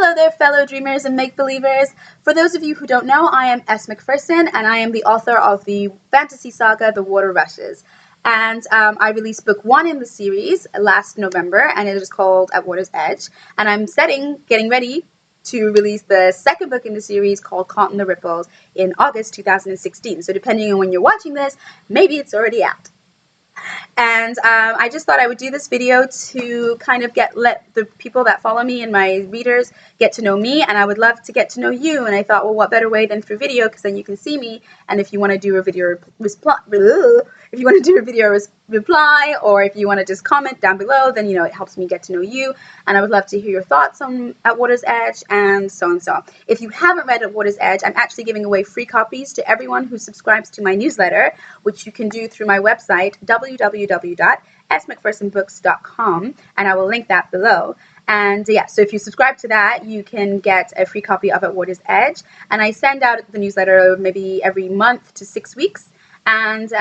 Hello there, fellow dreamers and make-believers. For those of you who don't know, I am S. McPherson, and I am the author of the fantasy saga, The Water Rushes. And I released book 1 in the series last November, and it is called At Water's Edge. And I'm getting ready to release the second book in the series called Caught in the Ripples in August 2016. So depending on when you're watching this, maybe it's already out. And I just thought I would do this video to kind of let the people that follow me and my readers get to know me, and I would love to get to know you. And I thought, well, what better way than through video, because then you can see me. And if you want to do a video reply, or if you want to just comment down below, then it helps me get to know you. And I would love to hear your thoughts on At Water's Edge, and so on and so on. If you haven't read At Water's Edge, I'm actually giving away free copies to everyone who subscribes to my newsletter, which you can do through my website, www.smcphersonbooks.com, and I will link that below. And yeah, so if you subscribe to that, you can get a free copy of At Water's Edge. And I send out the newsletter maybe every month to 6 weeks. And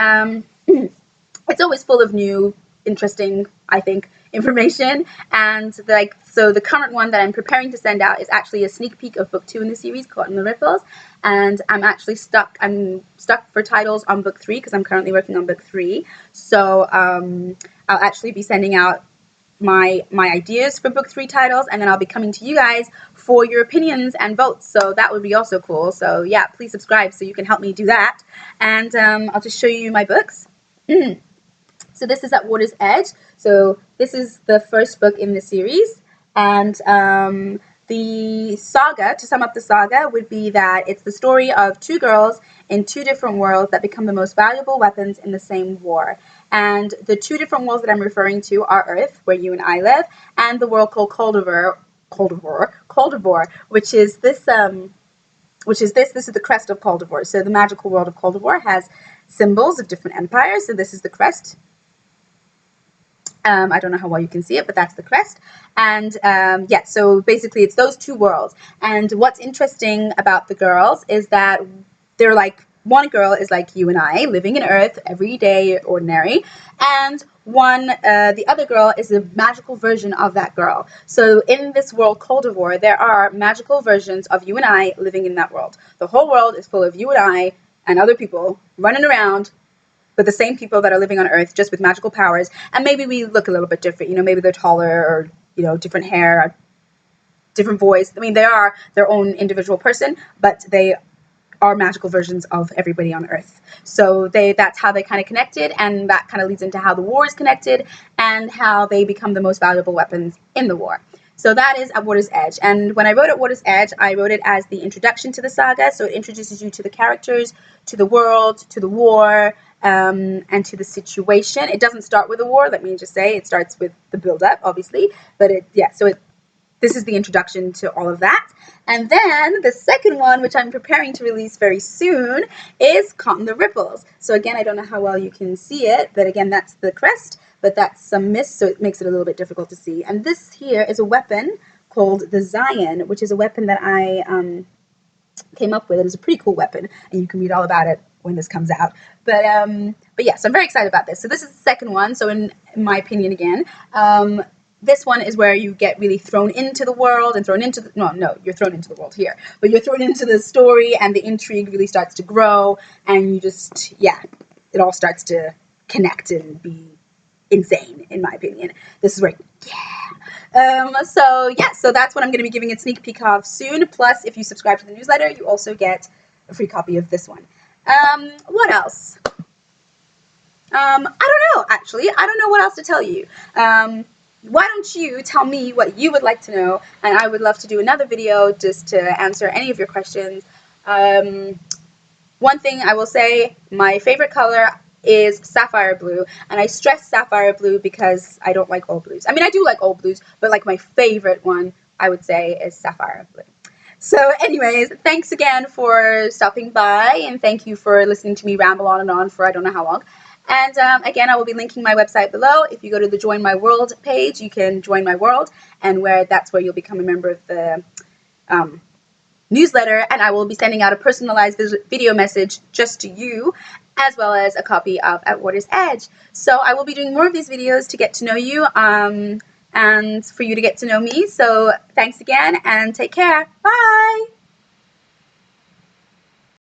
it's always full of new, interesting, I think, information. And so the current one that I'm preparing to send out is actually a sneak peek of book 2 in the series, Caught in the Ripples. And I'm actually stuck for titles on book 3 because I'm currently working on book 3. So I'll actually be sending out my ideas for book 3 titles, and then I'll be coming to you guys for your opinions and votes. So that would be also cool. So yeah, please subscribe so you can help me do that. And I'll just show you my books. So this is At Water's Edge. So this is the first book in the series, and the saga, to sum up the saga, would be that it's the story of 2 girls in 2 different worlds that become the most valuable weapons in the same war. And the 2 different worlds that I'm referring to are Earth, where you and I live, and the world called Coldovor, which is this. This is the crest of Coldovor. So the magical world of Coldovor has symbols of different empires. So this is the crest. I don't know how well you can see it, but that's the crest. And yeah, so basically it's those 2 worlds. And what's interesting about the girls is that they're like, one girl is like you and I, living in Earth, everyday, ordinary, and the other girl is a magical version of that girl. So in this world, Coldovor, there are magical versions of you and I living in that world. The whole world is full of you and I and other people running around, but the same people that are living on Earth, just with magical powers. And maybe we look a little bit different. Maybe they're taller, or different hair, different voice. I mean, they are their own individual person, but they are magical versions of everybody on Earth. So that's how they kind of connected, and that kind of leads into how the war is connected and how they become the most valuable weapons in the war. So that is At Water's Edge. And when I wrote At Water's Edge, I wrote it as the introduction to the saga. So it introduces you to the characters, to the world, to the war, and to the situation. It doesn't start with the war, let me just say. It starts with the build-up, obviously. But this is the introduction to all of that. And then the second one, which I'm preparing to release very soon, is Caught in the Ripples. So again, I don't know how well you can see it, but again, that's the crest, but that's some mist, so it makes it a little bit difficult to see. And this here is a weapon called the Zion, which is a weapon that I came up with. It is a pretty cool weapon, and you can read all about it when this comes out. But yeah, so I'm very excited about this. So this is the second one. So in my opinion, again, this one is where you get really thrown into the world and thrown into you're thrown into the world here, but you're thrown into the story, and the intrigue really starts to grow, and you just, yeah, it all starts to connect and be insane, in my opinion. This is where, so yeah, so that's what I'm going to be giving a sneak peek of soon. Plus, if you subscribe to the newsletter, you also get a free copy of this one. What else? I don't know, actually. I don't know what else to tell you. Why don't you tell me what you would like to know, and I would love to do another video just to answer any of your questions. One thing I will say, my favorite color is sapphire blue, and I stress sapphire blue because I don't like all blues. I mean, I do like all blues, but like my favorite one, I would say, is sapphire blue. So anyways, thanks again for stopping by, and thank you for listening to me ramble on and on for I don't know how long. And again, I will be linking my website below. If you go to the Join My World page, you can join my world, and that's where you'll become a member of the newsletter, and I will be sending out a personalized video message just to you, as well as a copy of At Water's Edge. So I will be doing more of these videos to get to know you. and for you to get to know me. So thanks again and take care. Bye.